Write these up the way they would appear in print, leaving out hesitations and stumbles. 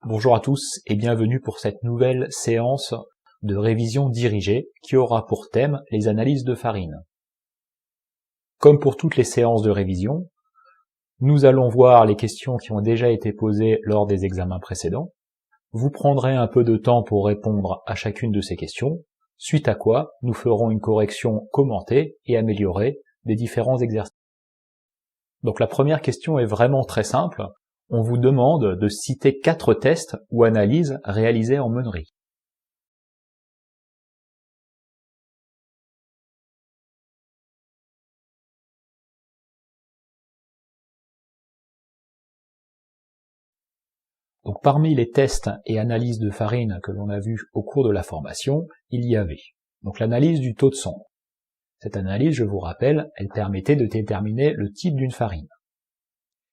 Bonjour à tous et bienvenue pour cette nouvelle séance de révision dirigée qui aura pour thème les analyses de farine. Comme pour toutes les séances de révision, nous allons voir les questions qui ont déjà été posées lors des examens précédents. Vous prendrez un peu de temps pour répondre à chacune de ces questions, suite à quoi nous ferons une correction commentée et améliorée des différents exercices. Donc la première question est vraiment très simple. On vous demande de citer 4 tests ou analyses réalisés en meunerie. Donc parmi les tests et analyses de farine que l'on a vus au cours de la formation, il y avait donc l'analyse du taux de cendre. Cette analyse, je vous rappelle, elle permettait de déterminer le type d'une farine.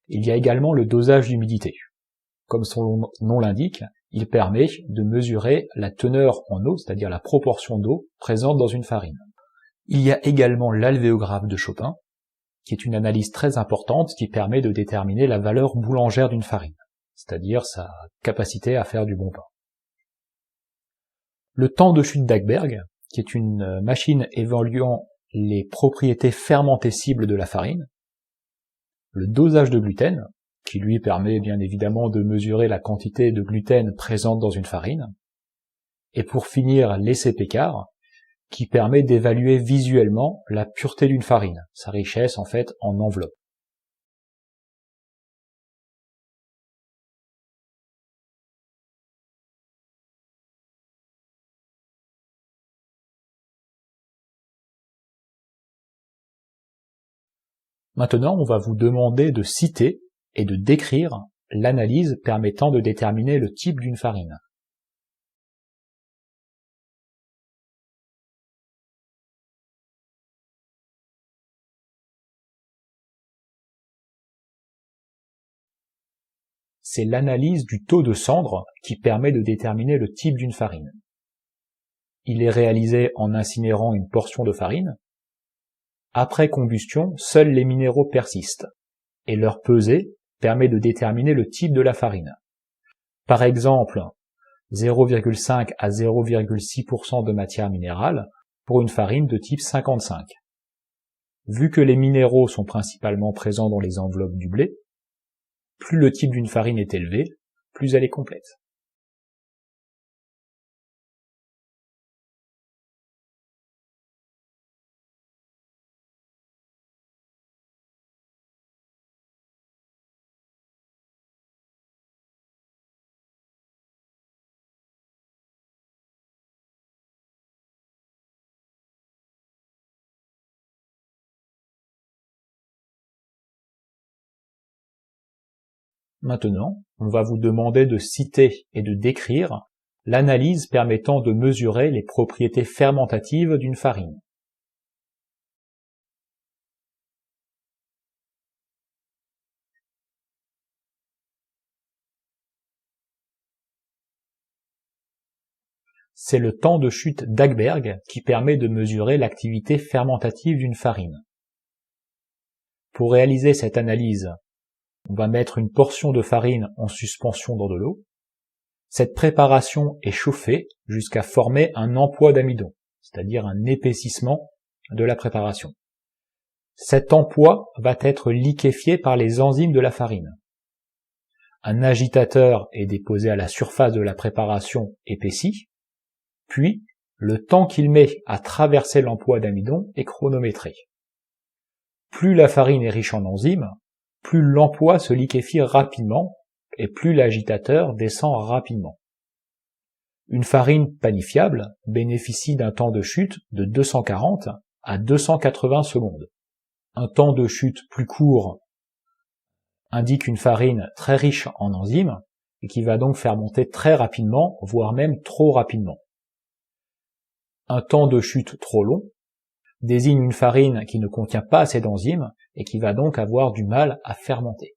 Il y a également le dosage d'humidité. Comme son nom l'indique, il permet de mesurer la teneur en eau, c'est-à-dire la proportion d'eau présente dans une farine. Il y a également l'alvéographe de Chopin, qui est une analyse très importante qui permet de déterminer la valeur boulangère d'une farine, c'est-à-dire sa capacité à faire du bon pain. Le temps de chute d'Agberg, qui est une machine évaluant les propriétés fermentescibles de la farine. Le dosage de gluten, qui lui permet bien évidemment de mesurer la quantité de gluten présente dans une farine. Et pour finir, l'essai Pécard, qui permet d'évaluer visuellement la pureté d'une farine, sa richesse en fait en enveloppe. Maintenant, on va vous demander de citer et de décrire l'analyse permettant de déterminer le type d'une farine. C'est l'analyse du taux de cendre qui permet de déterminer le type d'une farine. Il est réalisé en incinérant une portion de farine. Après combustion, seuls les minéraux persistent, et leur pesée permet de déterminer le type de la farine. Par exemple, 0,5 à 0,6% de matière minérale pour une farine de type 55. Vu que les minéraux sont principalement présents dans les enveloppes du blé, plus le type d'une farine est élevé, plus elle est complète. Maintenant, on va vous demander de citer et de décrire l'analyse permettant de mesurer les propriétés fermentatives d'une farine. C'est le temps de chute d'Agberg qui permet de mesurer l'activité fermentative d'une farine. Pour réaliser cette analyse, on va mettre une portion de farine en suspension dans de l'eau. Cette préparation est chauffée jusqu'à former un empois d'amidon, c'est-à-dire un épaississement de la préparation. Cet empois va être liquéfié par les enzymes de la farine. Un agitateur est déposé à la surface de la préparation épaissie, puis le temps qu'il met à traverser l'empois d'amidon est chronométré. Plus la farine est riche en enzymes, plus l'empois se liquéfie rapidement et plus l'agitateur descend rapidement. Une farine panifiable bénéficie d'un temps de chute de 240 à 280 secondes. Un temps de chute plus court indique une farine très riche en enzymes et qui va donc fermenter très rapidement, voire même trop rapidement. Un temps de chute trop long désigne une farine qui ne contient pas assez d'enzymes et qui va donc avoir du mal à fermenter.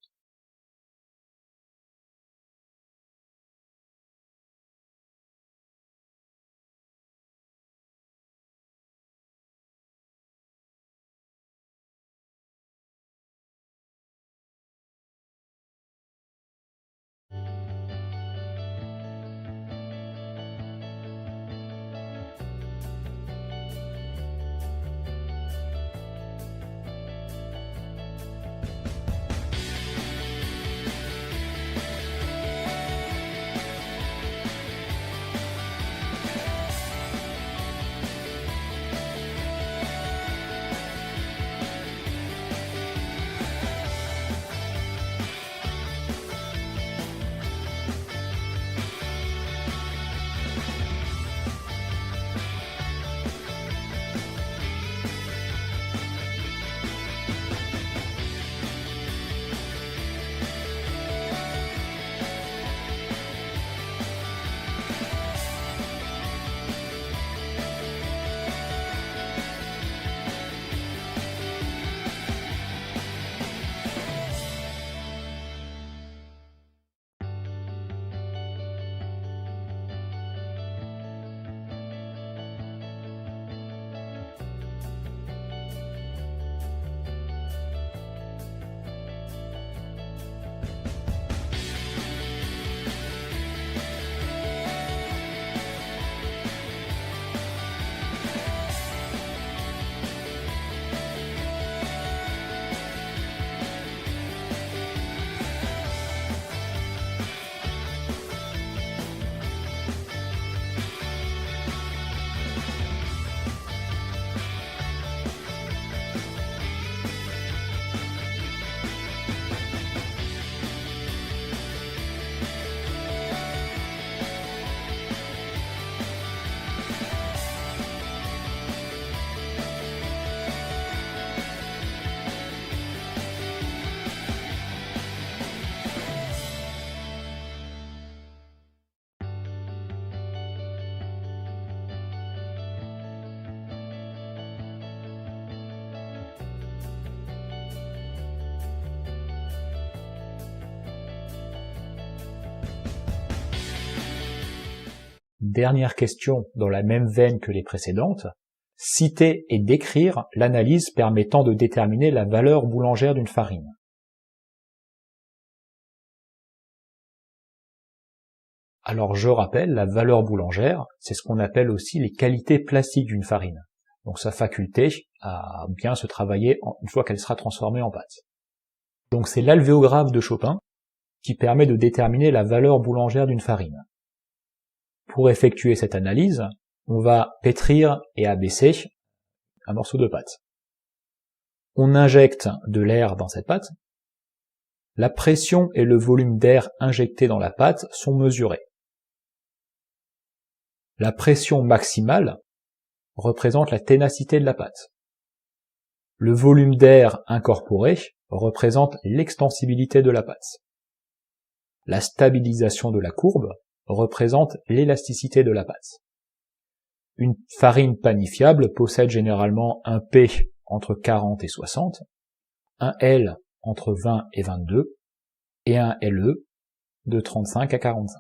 dernière question dans la même veine que les précédentes, citer et décrire l'analyse permettant de déterminer la valeur boulangère d'une farine. Alors je rappelle, la valeur boulangère, c'est ce qu'on appelle aussi les qualités plastiques d'une farine, donc sa faculté à bien se travailler une fois qu'elle sera transformée en pâte. Donc c'est l'alvéographe de Chopin qui permet de déterminer la valeur boulangère d'une farine. Pour effectuer cette analyse, on va pétrir et abaisser un morceau de pâte. On injecte de l'air dans cette pâte. La pression et le volume d'air injecté dans la pâte sont mesurés. La pression maximale représente la ténacité de la pâte. Le volume d'air incorporé représente l'extensibilité de la pâte. La stabilisation de la courbe représente l'élasticité de la pâte. Une farine panifiable possède généralement un P entre 40 et 60, un L entre 20 et 22 et un LE de 35 à 45.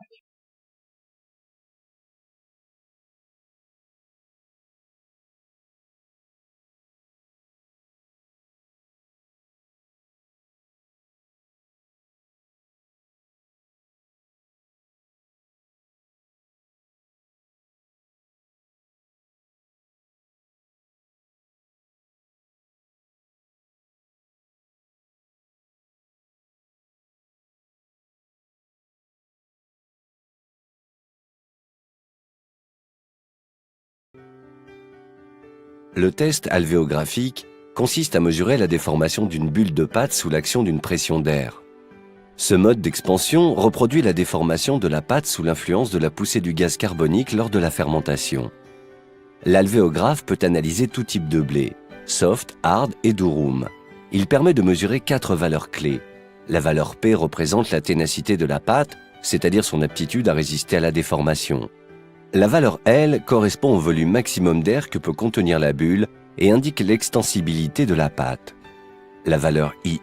Le test alvéographique consiste à mesurer la déformation d'une bulle de pâte sous l'action d'une pression d'air. Ce mode d'expansion reproduit la déformation de la pâte sous l'influence de la poussée du gaz carbonique lors de la fermentation. L'alvéographe peut analyser tout type de blé, soft, hard et durum. Il permet de mesurer 4 valeurs clés. La valeur P représente la ténacité de la pâte, c'est-à-dire son aptitude à résister à la déformation. La valeur L correspond au volume maximum d'air que peut contenir la bulle et indique l'extensibilité de la pâte. La valeur IE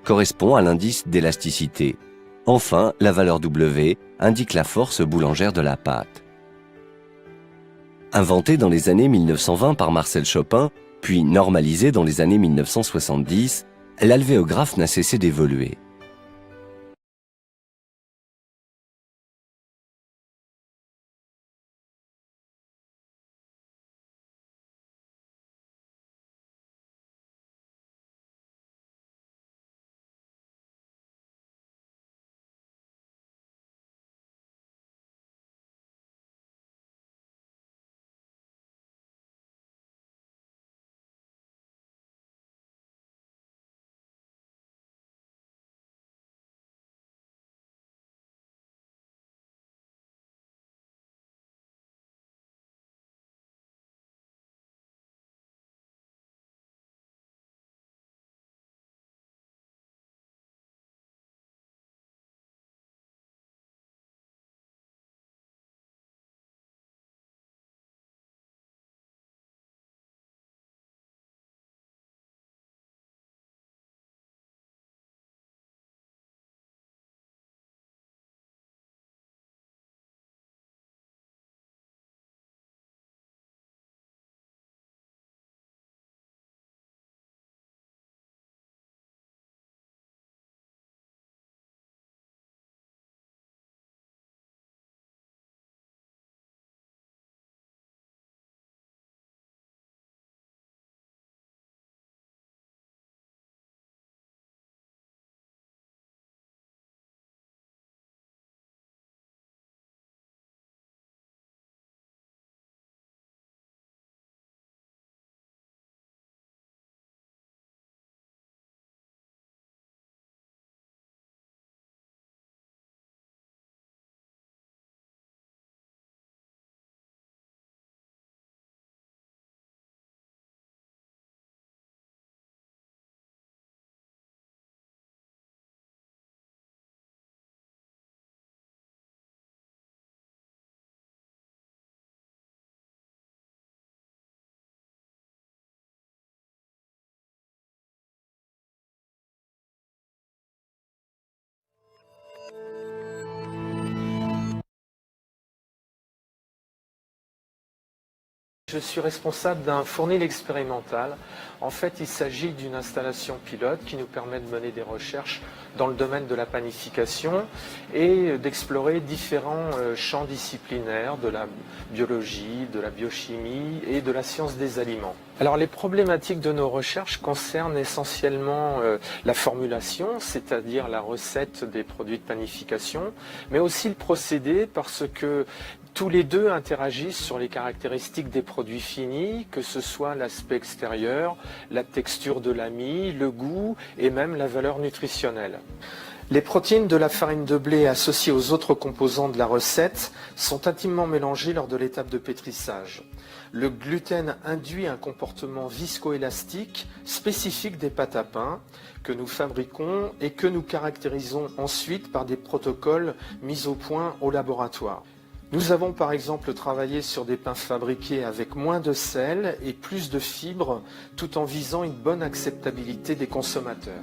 correspond à l'indice d'élasticité. Enfin, la valeur W indique la force boulangère de la pâte. Inventé dans les années 1920 par Marcel Chopin, puis normalisé dans les années 1970, l'alvéographe n'a cessé d'évoluer. Je suis responsable d'un fournil expérimental. En fait, il s'agit d'une installation pilote qui nous permet de mener des recherches dans le domaine de la panification et d'explorer différents champs disciplinaires de la biologie, de la biochimie et de la science des aliments. Alors les problématiques de nos recherches concernent essentiellement la formulation, c'est-à-dire la recette des produits de panification, mais aussi le procédé parce que tous les deux interagissent sur les caractéristiques des produits finis, que ce soit l'aspect extérieur, la texture de la mie, le goût et même la valeur nutritionnelle. Les protéines de la farine de blé associées aux autres composants de la recette sont intimement mélangées lors de l'étape de pétrissage. Le gluten induit un comportement viscoélastique spécifique des pâtes à pain que nous fabriquons et que nous caractérisons ensuite par des protocoles mis au point au laboratoire. Nous avons par exemple travaillé sur des pains fabriqués avec moins de sel et plus de fibres tout en visant une bonne acceptabilité des consommateurs.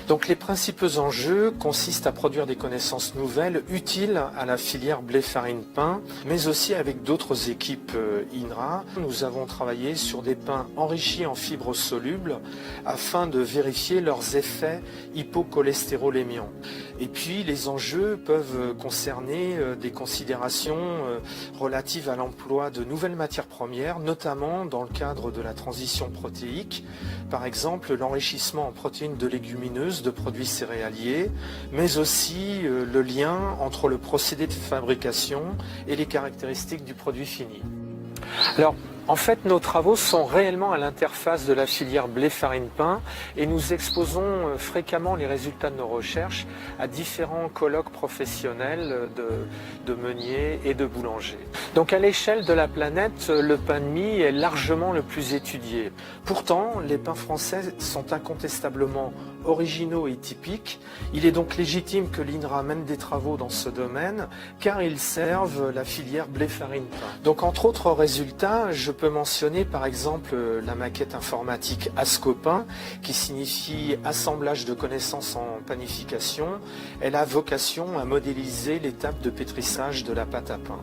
Donc les principaux enjeux consistent à produire des connaissances nouvelles utiles à la filière blé-farine-pain, mais aussi avec d'autres équipes INRA. Nous avons travaillé sur des pains enrichis en fibres solubles afin de vérifier leurs effets hypocholestérolémiants. Et puis les enjeux peuvent concerner des considérations relatives à l'emploi de nouvelles matières premières, notamment dans le cadre de la transition protéique, par exemple l'enrichissement en protéines de légumineuses, de produits céréaliers, mais aussi le lien entre le procédé de fabrication et les caractéristiques du produit fini. Alors, en fait, nos travaux sont réellement à l'interface de la filière blé-farine-pain et nous exposons fréquemment les résultats de nos recherches à différents colloques professionnels de meuniers et de boulangers. Donc à l'échelle de la planète, le pain de mie est largement le plus étudié. Pourtant, les pains français sont incontestablement originaux et typiques. Il est donc légitime que l'INRA mène des travaux dans ce domaine car ils servent la filière blé-farine-pain. Donc entre autres résultats, je peux mentionner par exemple la maquette informatique ASCOPAIN qui signifie assemblage de connaissances en panification. Elle a vocation à modéliser l'étape de pétrissage de la pâte à pain.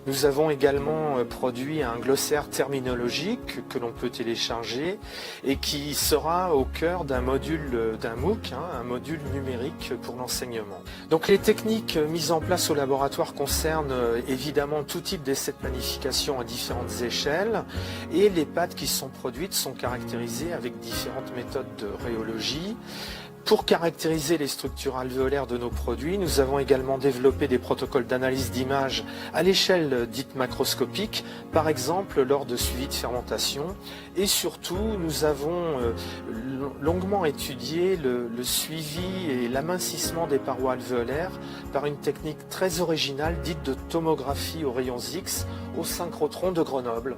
Nous avons également produit un glossaire terminologique que l'on peut télécharger et qui sera au cœur d'un module d'un MOOC, un module numérique pour l'enseignement. Donc les techniques mises en place au laboratoire concernent évidemment tout type d'essais de panification à différentes échelles et les pâtes qui sont produites sont caractérisées avec différentes méthodes de rhéologie. Pour caractériser les structures alvéolaires de nos produits, nous avons également développé des protocoles d'analyse d'image à l'échelle dite macroscopique, par exemple lors de suivi de fermentation. Et surtout, nous avons longuement étudié le suivi et l'amincissement des parois alvéolaires par une technique très originale dite de tomographie aux rayons X au synchrotron de Grenoble.